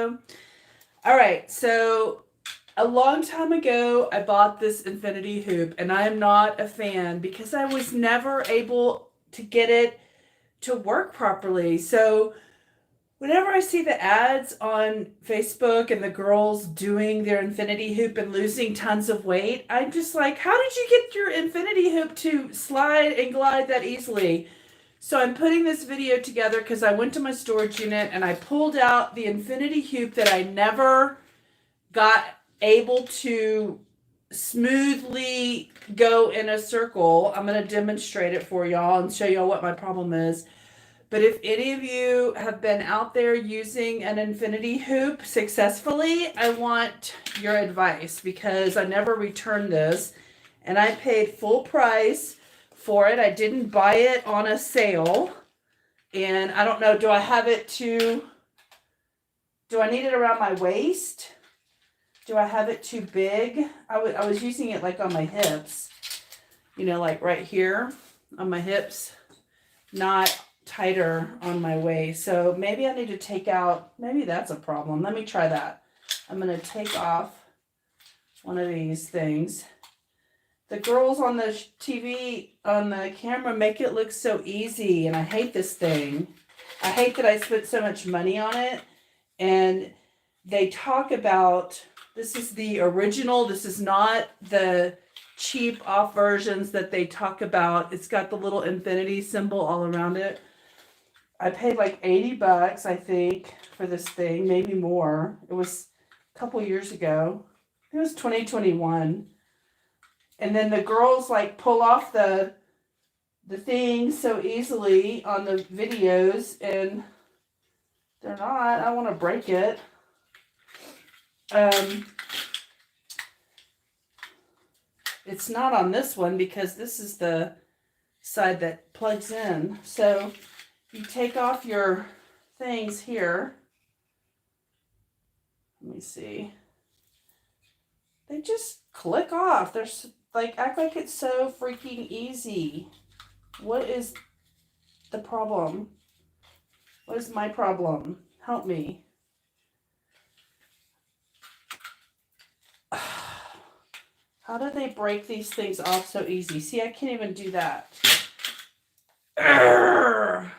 video. All right, so a long time ago, I bought this infinity hoop, and I am not a fan because I was never able to get it to work properly. So whenever I see the ads on Facebook and the girls doing their infinity hoop and losing tons of weight, I'm just like, how did you get your infinity hoop to slide and glide that easily? So I'm putting this video together because I went to my storage unit and I pulled out the infinity hoop that I never got able to smoothly go in a circle. I'm going to demonstrate it for y'all and show y'all what my problem is. But if any of you have been out there using an infinity hoop successfully, I want your advice because I never returned this and I paid full price for it. I didn't buy it on a sale. And I don't know, do I need it around my waist? Do I have it too big? I was using it like on my hips, like right here on my hips, not tighter on my waist. So maybe I need to take out, maybe that's a problem. Let me try that. I'm going to take off one of these things. The girls on the TV, on the camera, make it look so easy, and I hate this thing. I hate that I spent so much money on it, and they talk about, this is the original, this is not the cheap off versions that they talk about. It's got the little infinity symbol all around it. I paid like $80, I think, for this thing, maybe more. It was a couple years ago. It was 2021. And then the girls like pull off the thing so easily on the videos, and they're not. I want to break it. It's not on this one because this is the side that plugs in. So you take off your things here. Let me see. They just click off. They're like, act like it's so freaking easy. What is the problem? What is my problem? Help me. How do they break these things off so easy? See, I can't even do that. Urgh.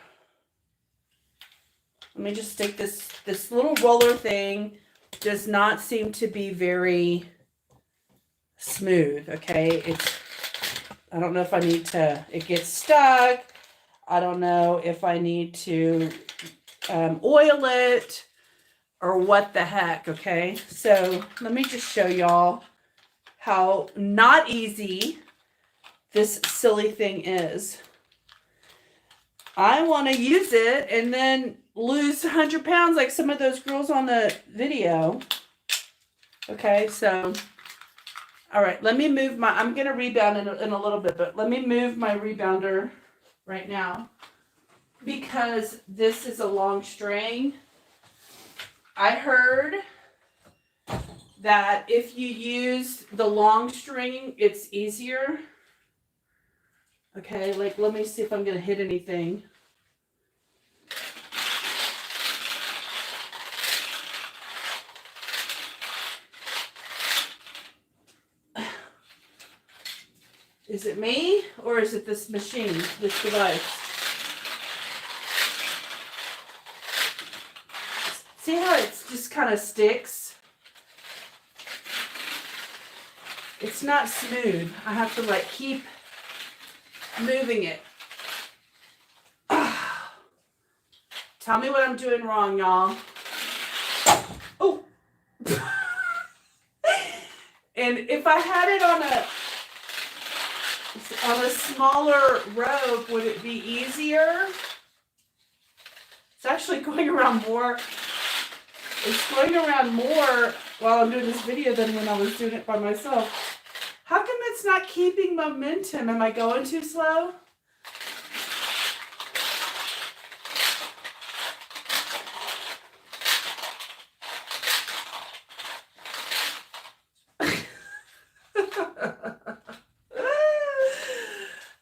Let me just stick this little roller thing. Does not seem to be very smooth, okay? I don't know if I need to, it gets stuck. I don't know if I need to oil it or what the heck, okay? So let me just show y'all how not easy this silly thing is. I want to use it and then lose 100 pounds like some of those girls on the video. Okay, so, all right, let me move I'm going to rebound in a little bit, but let me move my rebounder right now because this is a long string. I heard that if you use the long string, it's easier. Okay, like let me see if I'm going to hit anything. Is it me or is it this machine, this device? See how it just kind of sticks? It's not smooth. I have to like keep moving it. Tell me what I'm doing wrong, y'all. Oh. And if I had it on a smaller rope, would it be easier? It's actually going around more. It's going around more while I'm doing this video than when I was doing it by myself. How come it's not keeping momentum? Am I going too slow?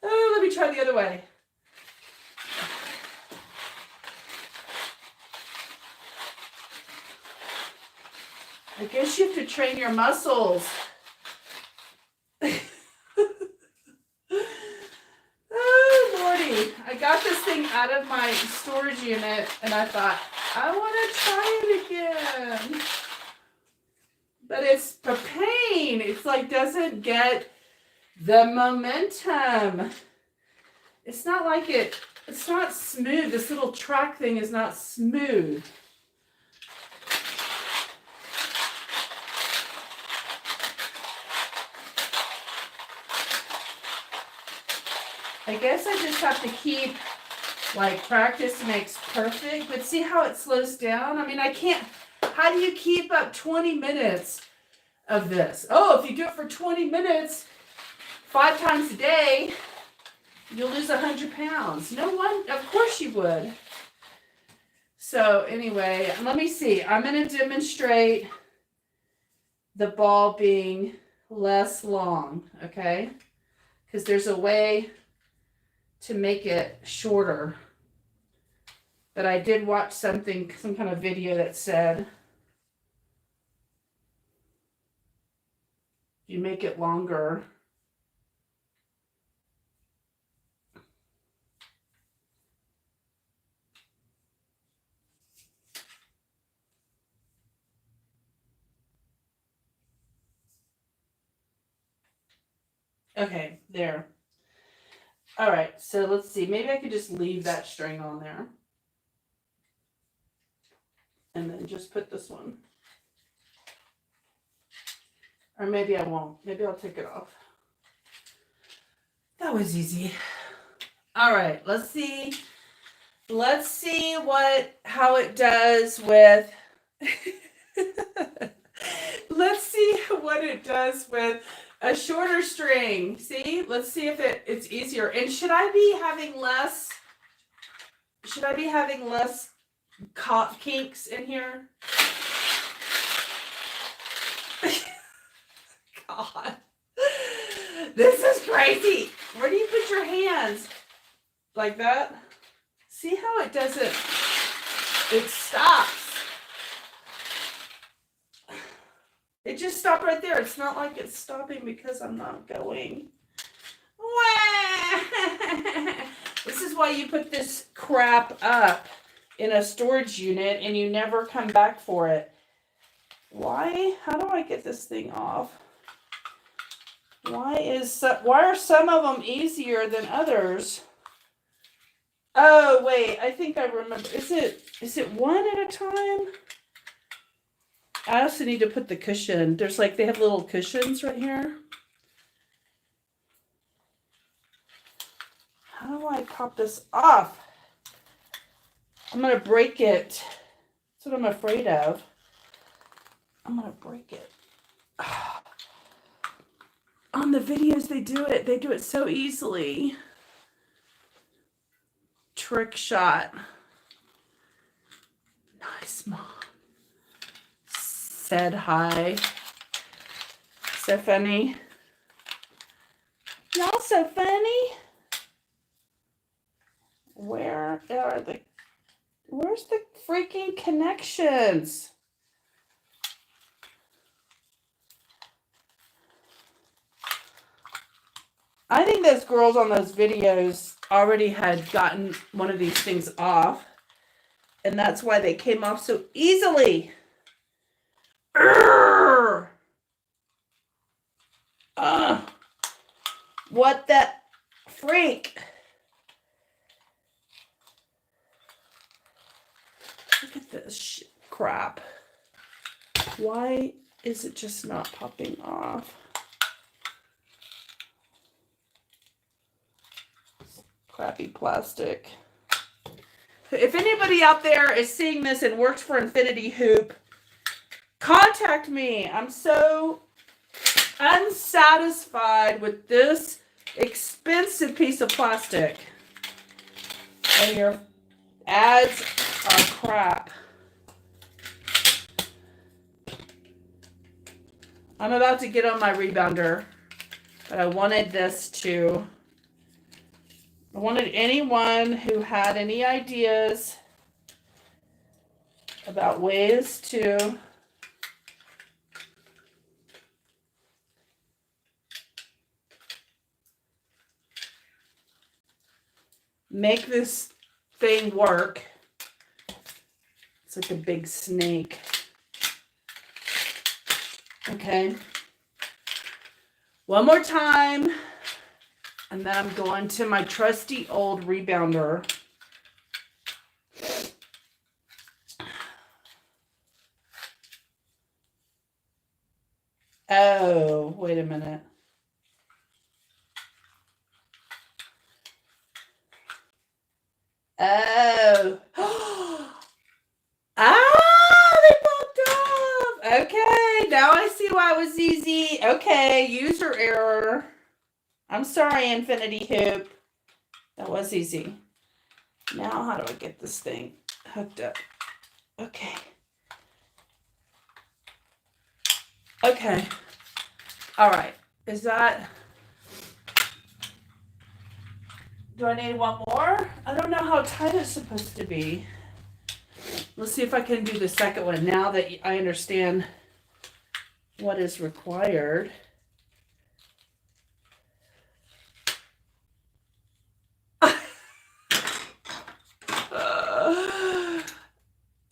Let me try the other way. I guess you have to train your muscles. Oh, Lordy. I got this thing out of my storage unit, and I thought, I want to try it again. But it's a pain. It's like doesn't get the momentum. It's not like it's not smooth. This little track thing is not smooth. I guess I just have to keep, like, practice makes perfect. But see how it slows down? I mean, I can't. How do you keep up 20 minutes of this? Oh, if you do it for 20 minutes, 5 times a day, you'll lose 100 pounds. No one, of course you would. So anyway, let me see. I'm going to demonstrate the ball being less long, okay? Because there's a way to make it shorter. But I did watch some kind of video that said you make it longer. Okay, there. All right, so let's see. Maybe I could just leave that string on there. And then just put this one. Or maybe I won't. Maybe I'll take it off. That was easy. All right, let's see. Let's see how it does with let's see what it does with a shorter string. See? Let's see if it's easier. And should I be having less kinks in here? God. This is crazy. Where do you put your hands? Like that? See how it doesn't, it stops. It just stopped right there. It's not like it's stopping because I'm not going. This is why you put this crap up in a storage unit and you never come back for it. Why? How do I get this thing off? Why are some of them easier than others? Oh, wait, I think I remember. Is it one at a time? I also need to put the cushion. There's they have little cushions right here. How do I pop this off? I'm going to break it. That's what I'm afraid of. I'm going to break it. On the videos, they do it so easily. Trick shot. Nice, Mom. Said hi. So funny. Y'all so funny. Where's the freaking connections? I think those girls on those videos already had gotten one of these things off. And that's why they came off so easily. What the freak? Look at this crap. Why is it just not popping off? Crappy plastic. If anybody out there is seeing this and works for Infinity Hoop, contact me. I'm so unsatisfied with this expensive piece of plastic. And your ads are crap. I'm about to get on my rebounder, but I wanted anyone who had any ideas about ways to make this thing work. It's like a big snake. Okay. One more time. And then I'm going to my trusty old rebounder. Oh, wait a minute. Oh. They popped off. Okay, now I see why it was easy. Okay, user error. I'm sorry, Infinity Hoop. That was easy. Now, how do I get this thing hooked up? Okay. Okay. All right. Is that... Do I need one more? I don't know how tight it's supposed to be. Let's see if I can do the second one now that I understand what is required.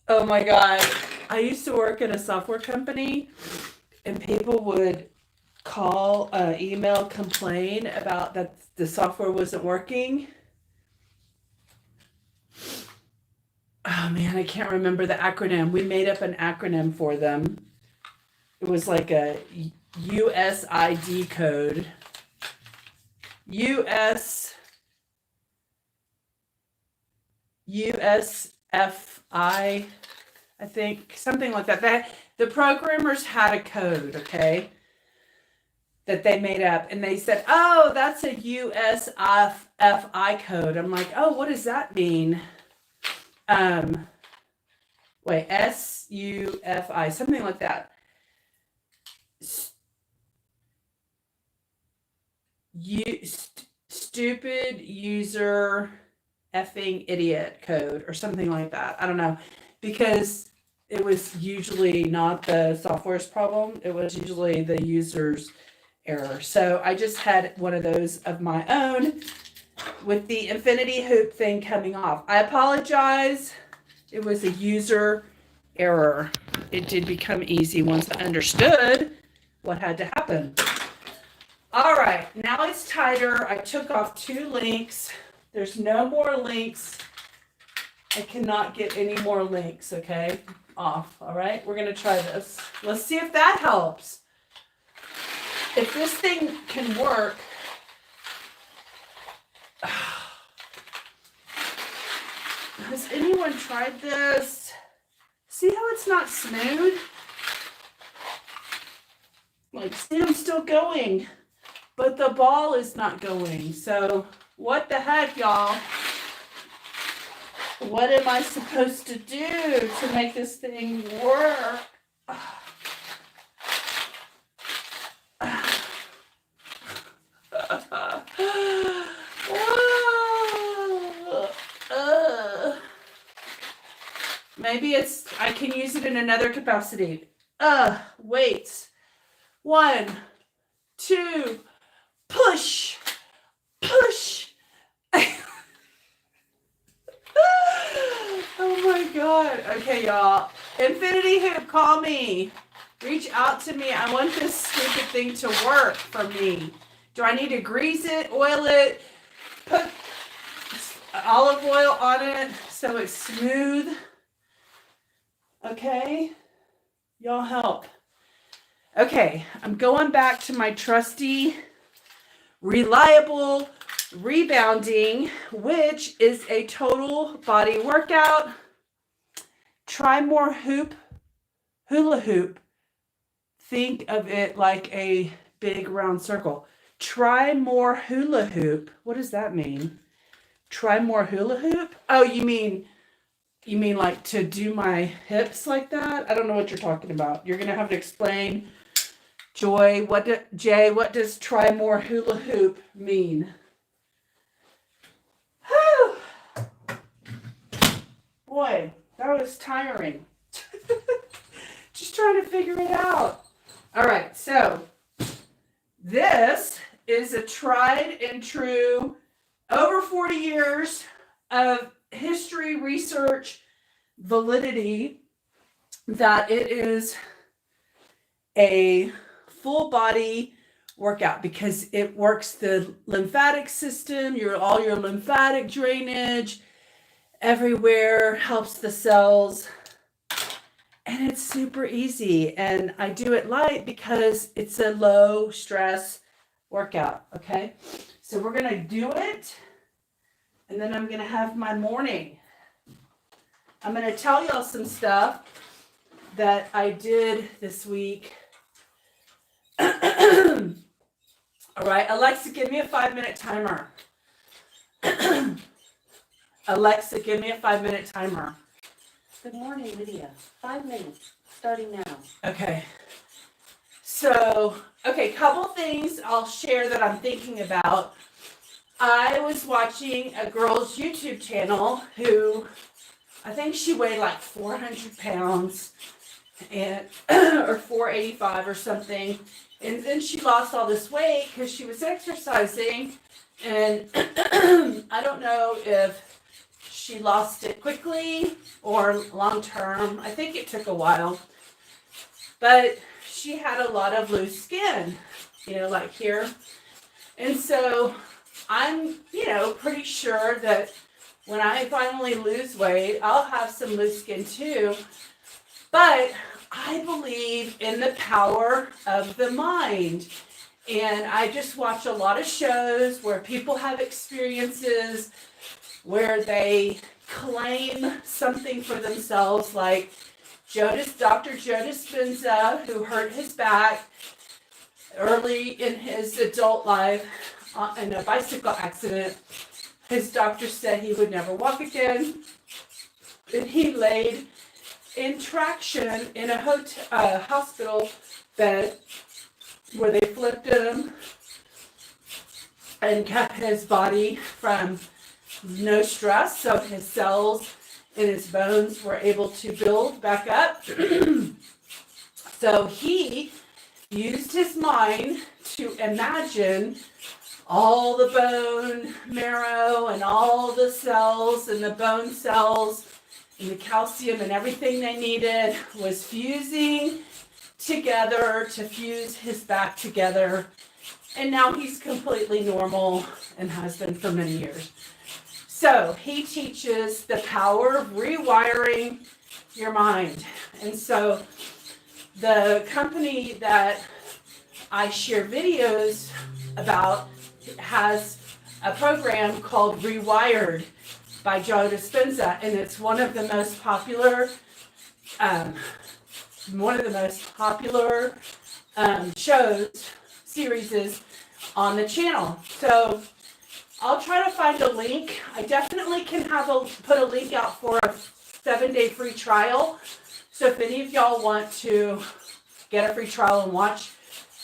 Oh my God. I used to work in a software company and people would call, email, complain about that the software wasn't working. Oh man, I can't remember the acronym. We made up an acronym for them. It was like a USID code. USFI, I think, something like that. The programmers had a code, okay, that they made up, and they said, "Oh, that's a USFI code." I'm like, "Oh, what does that mean?" Wait, SUFI, something like that. Stupid user effing idiot code or something like that. I don't know, because it was usually not the software's problem. It was usually the user's error. So I just had one of those of my own with the infinity hoop thing coming off. I apologize. It was a user error. It did become easy once I understood what had to happen. All right, now it's tighter. I took off 2 links. There's no more links. I cannot get any more links, okay, off. All right, we're going to try this. Let's see if that helps. If this thing can work. Has anyone tried this? See how it's not smooth? Like, see, I'm still going, but the ball is not going. So what the heck, y'all? What am I supposed to do to make this thing work? Maybe I can use it in another capacity. Wait. 1, 2, push, push. Oh my God. Okay, y'all. Infinity Hoop, call me. Reach out to me. I want this stupid thing to work for me. Do I need to grease it, oil it, put olive oil on it so it's smooth? Okay, y'all help. Okay, I'm going back to my trusty, reliable rebounding, which is a total body workout. Try more hula hoop. Think of it like a big round circle. Try more hula hoop. What does that mean? Try more hula hoop? Oh, you mean like to do my hips like that? I don't know what you're talking about. You're going to have to explain. Joy, Jay, what does try more hula hoop mean? Whew. Boy, that was tiring. Just trying to figure it out. All right, so this is a tried and true, over 40 years of history, research, validity that it is a full body workout because it works the lymphatic system, all your lymphatic drainage everywhere, helps the cells, and it's super easy. And I do it light because it's a low stress workout. Okay, so we're gonna do it, and then I'm gonna have my morning. I'm gonna tell y'all some stuff that I did this week. All right, Alexa, give me a 5-minute timer. Alexa, give me a 5-minute timer. Good morning, Lydia. 5 minutes, starting now. Okay. So, couple things I'll share that I'm thinking about. I was watching a girl's YouTube channel who, I think she weighed like 400 pounds and or 485 or something. And then she lost all this weight because she was exercising. And I don't know if she lost it quickly or long term. I think it took a while. But she had a lot of loose skin, like here. And so I'm, pretty sure that when I finally lose weight, I'll have some loose skin too. But I believe in the power of the mind. And I just watch a lot of shows where people have experiences where they claim something for themselves, like Dr. Joe Dispenza, who hurt his back early in his adult life in a bicycle accident. His doctor said he would never walk again. And he laid in traction in a hospital bed where they flipped him and kept his body from no stress, so his cells in his bones were able to build back up. So he used his mind to imagine all the bone marrow and all the cells and the bone cells and the calcium and everything they needed was fusing together to fuse his back together. And now he's completely normal and has been for many years. So he teaches the power of rewiring your mind. And so the company that I share videos about has a program called Rewired by Joe Dispenza, and it's one of the most popular series on the channel. So I'll try to find a link. I definitely can put a link out for a 7-day free trial. So if any of y'all want to get a free trial and watch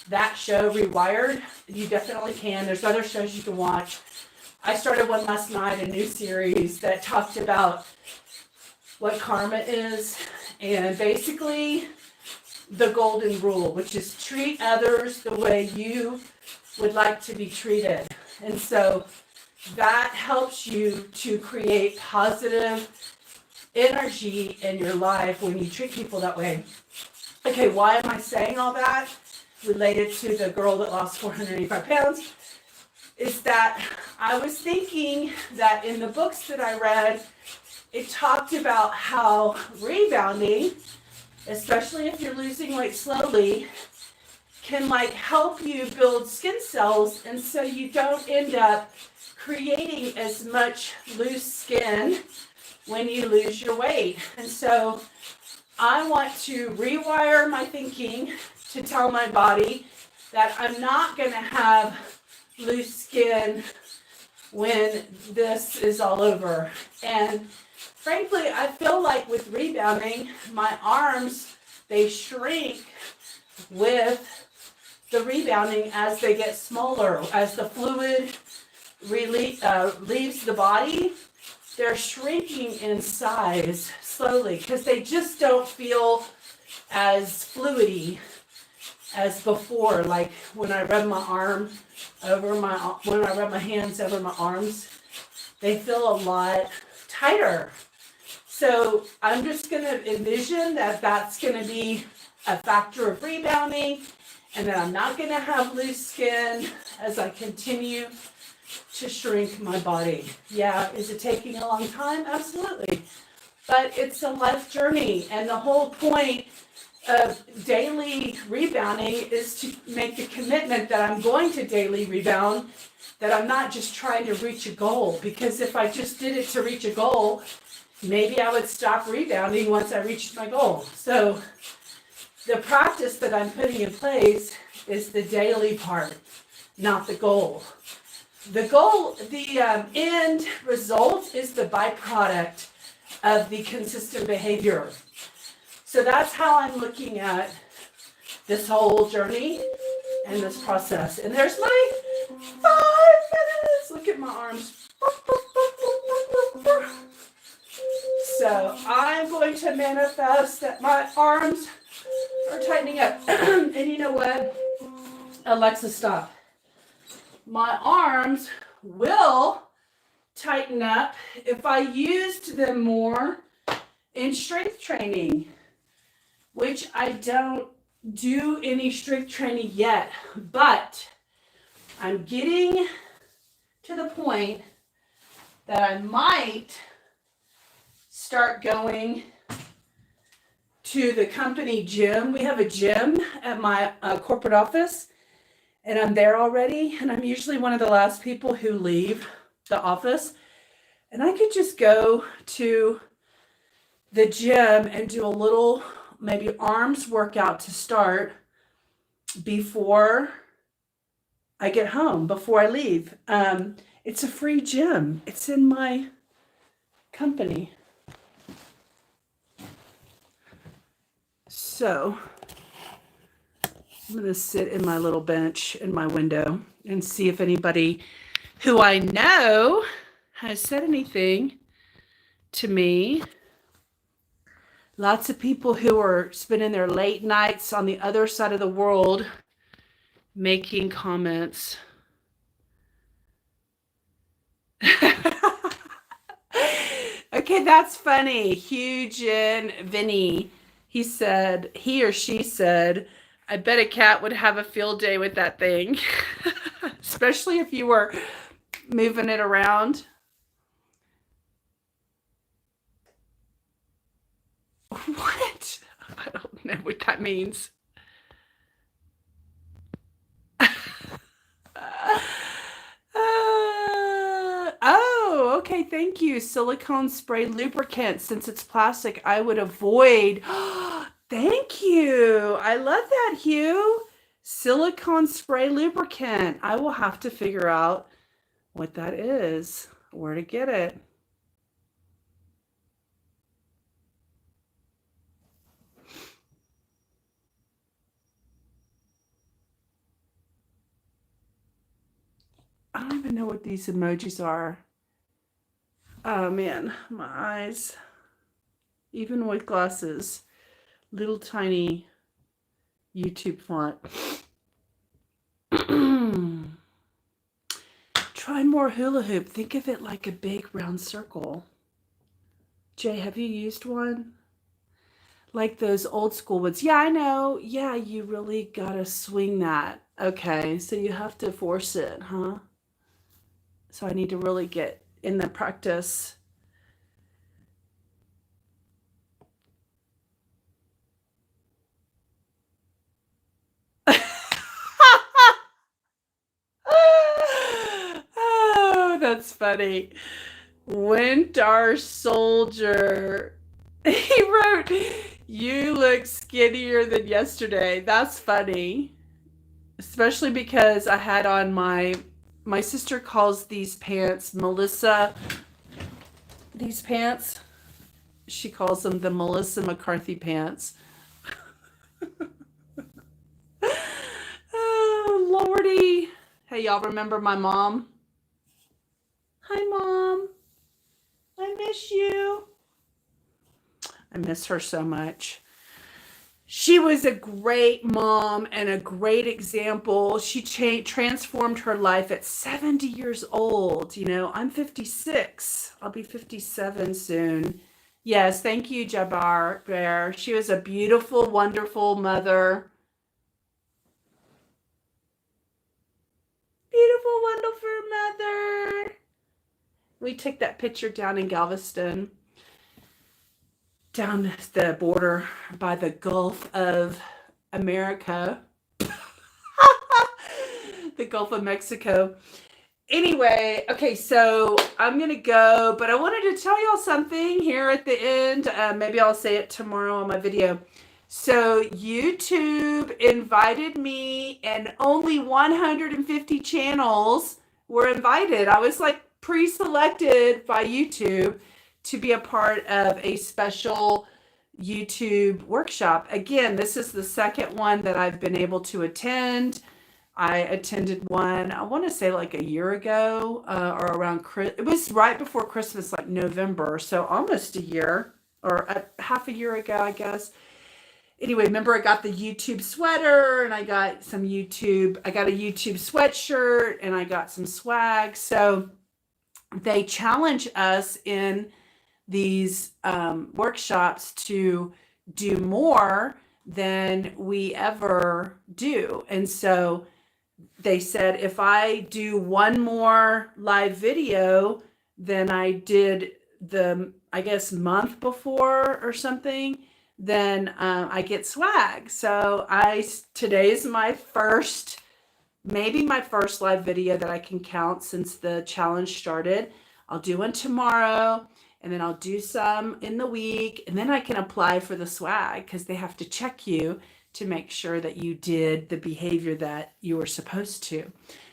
that show, Rewired, you definitely can. There's other shows you can watch. I started one last night, a new series that talked about what karma is and basically the golden rule, which is treat others the way you would like to be treated. And so that helps you to create positive energy in your life when you treat people that way. Okay, why am I saying all that? Related to the girl that lost 485 pounds, is that I was thinking that in the books that I read, it talked about how rebounding, especially if you're losing weight slowly, can help you build skin cells, and so you don't end up creating as much loose skin when you lose your weight. And so I want to rewire my thinking to tell my body that I'm not going to have loose skin when this is all over. And frankly, I feel like with rebounding, my arms, they shrink with the rebounding as they get smaller. As the fluid leaves the body, they're shrinking in size slowly because they just don't feel as fluidy as before. Like when I rub my hands over my arms, they feel a lot tighter. So I'm just going to envision that that's going to be a factor of rebounding, and that I'm not going to have loose skin as I continue to shrink my body. Yeah, is it taking a long time? Absolutely. But it's a life journey, and the whole point of daily rebounding is to make the commitment that I'm going to daily rebound, that I'm not just trying to reach a goal, because if I just did it to reach a goal, maybe I would stop rebounding once I reached my goal. So the practice that I'm putting in place is the daily part, not the goal. The goal, the end result is the byproduct of the consistent behavior. So that's how I'm looking at this whole journey and this process. And there's my 5 minutes. Look at my arms. So I'm going to manifest that my arms are tightening up. And you know what? Alexa, stop. My arms will tighten up if I used them more in strength training, which I don't do any strength training yet, but I'm getting to the point that I might start going to the company gym. We have a gym at my corporate office, and I'm there already, and I'm usually one of the last people who leave the office, and I could just go to the gym and do a little maybe arms workout to start before I get home, before I leave. It's a free gym. It's in my company. So I'm going to sit in my little bench in my window and see if anybody who I know has said anything to me. Lots of people who are spending their late nights on the other side of the world making comments. Okay, that's funny. Hugin Vinny, he or she said, I bet a cat would have a field day with that thing, especially if you were moving it around. What? I don't know what that means. Oh, okay. Thank you. Silicone spray lubricant. Since it's plastic, I would avoid. Thank you. I love that, Hugh. Silicone spray lubricant. I will have to figure out what that is, where to get it. I don't even know what these emojis are. Oh man, my eyes. Even with glasses. Little tiny YouTube font. Try more hula hoop. Think of it like a big round circle. Jay, have you used one? Like those old school ones. Yeah, I know. Yeah, you really gotta swing that. Okay, so you have to force it, huh? So I need to really get in the practice. Oh, that's funny. Winter Soldier. He wrote, you look skinnier than yesterday. That's funny. Especially because I had on my sister calls these pants Melissa. These pants, she calls them the Melissa McCarthy pants. Oh, Lordy. Hey, y'all remember my mom? Hi, Mom. I miss you. I miss her so much. she was a great mom and a great example. She transformed her life at 70 years old. You know, I'm 56. I'll be 57 soon. Yes, thank you, Jabbar Bear. She was a beautiful, wonderful mother. Beautiful, wonderful mother. We took that picture down in Galveston, down the border by the Gulf of America, the Gulf of Mexico. Anyway, okay, so I'm gonna go, but I wanted to tell y'all something here at the end. Maybe I'll say it tomorrow on my video. So YouTube invited me, and only 150 channels were invited. I was like pre-selected by YouTube to be a part of a special YouTube workshop. Again, this is the second one that I've been able to attend. I attended one, I want to say like a year ago, or around it was right before Christmas, like November, so almost a year, or half a year ago, I guess. Anyway, remember I got the YouTube sweater, and I got a YouTube sweatshirt, and I got some swag. So they challenge us in these workshops to do more than we ever do. And so they said if I do one more live video than I did the, I guess, month before or something, then I get swag. So today's my first, maybe my first live video that I can count since the challenge started. I'll do one tomorrow, and then I'll do some in the week, and then I can apply for the swag because they have to check you to make sure that you did the behavior that you were supposed to.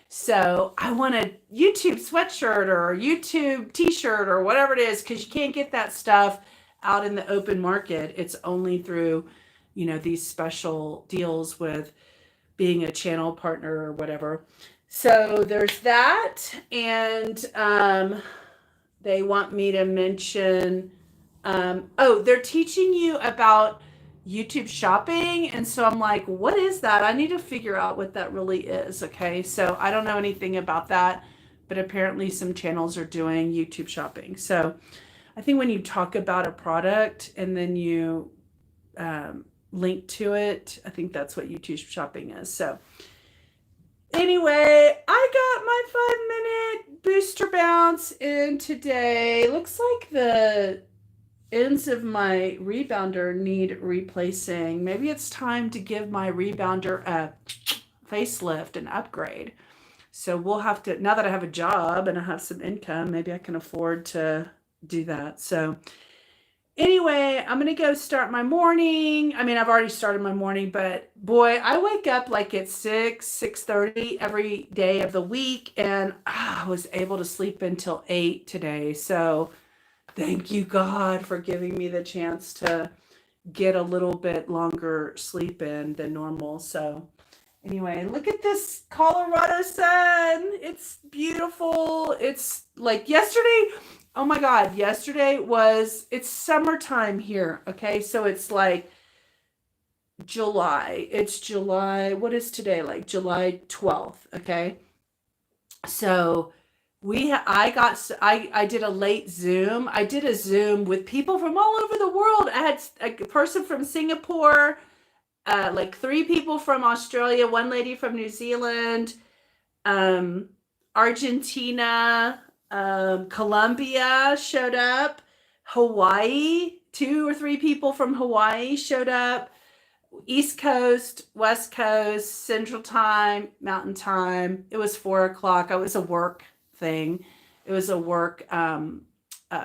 So I want a YouTube sweatshirt or a YouTube t-shirt or whatever it is, because you can't get that stuff out in the open market. It's only through, you know, these special deals with being a channel partner or whatever. So there's that. And they want me to mention, they're teaching you about YouTube shopping. And so I'm like, what is that? I need to figure out what that really is. Okay. So I don't know anything about that, but apparently some channels are doing YouTube shopping. So I think when you talk about a product and then you link to it, I think that's what YouTube shopping is. So anyway, I got my 5-minute booster bounce in today. Looks like the ends of my rebounder need replacing. Maybe it's time to give my rebounder a facelift and upgrade. So we'll have to, now that I have a job and I have some income, maybe I can afford to do that. So anyway, I'm going to go start my morning. I mean, I've already started my morning, but boy, I wake up like at 6:30 every day of the week, and I was able to sleep until 8 today. So thank you, God, for giving me the chance to get a little bit longer sleep in than normal. So anyway, look at this Colorado sun. It's beautiful. It's like yesterday. Oh my God, it's summertime here. Okay. So it's like July. It's July. What is today? Like July 12th. Okay. So I did a late Zoom. I did a Zoom with people from all over the world. I had a person from Singapore, like 3 people from Australia, 1 lady from New Zealand, Argentina, Colombia showed up, Hawaii, 2 or 3 people from Hawaii showed up, East Coast, West Coast, Central Time, Mountain Time. It was 4 o'clock. It was a work thing. It was a work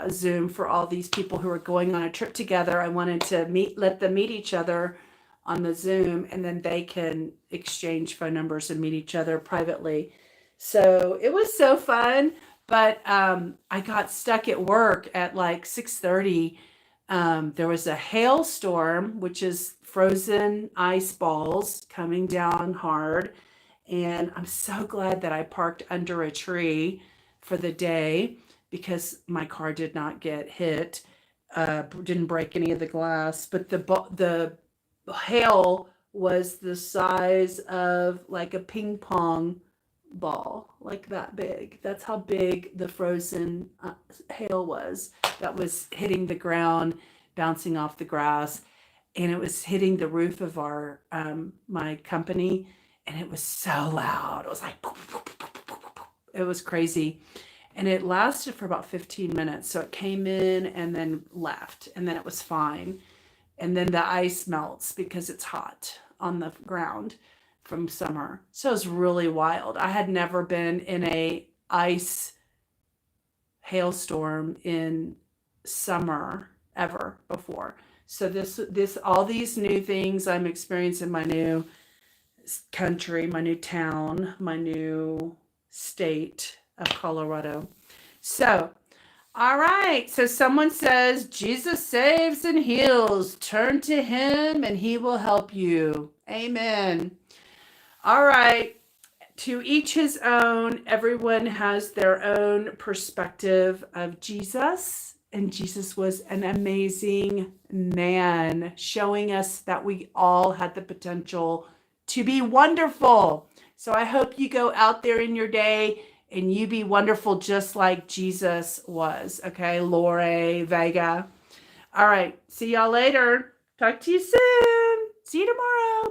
Zoom for all these people who were going on a trip together. I wanted to let them meet each other on the Zoom, and then they can exchange phone numbers and meet each other privately. So it was so fun, but I got stuck at work at like 6:30. There was a hailstorm, which is frozen ice balls coming down hard. And I'm so glad that I parked under a tree for the day because my car did not get hit, didn't break any of the glass. But the hail was the size of like a ping pong ball, like that big. That's how big the frozen hail was that was hitting the ground, bouncing off the grass, and it was hitting the roof of our my company, and it was so loud. It was like it was crazy. And it lasted for about 15 minutes. So it came in and then left, and then it was fine. And then the ice melts because it's hot on the ground from summer. So it was really wild. I had never been in a ice hailstorm in summer ever before. So this all these new things I'm experiencing in my new country, my new town, my new state of Colorado. So, all right. So someone says, Jesus saves and heals. Turn to him and he will help you. Amen. All right. To each his own. Everyone has their own perspective of Jesus. And Jesus was an amazing man, showing us that we all had the potential to be wonderful. So I hope you go out there in your day and you be wonderful just like Jesus was. Okay, Lore, Vega. All right, see y'all later. Talk to you soon. See you tomorrow. Bye.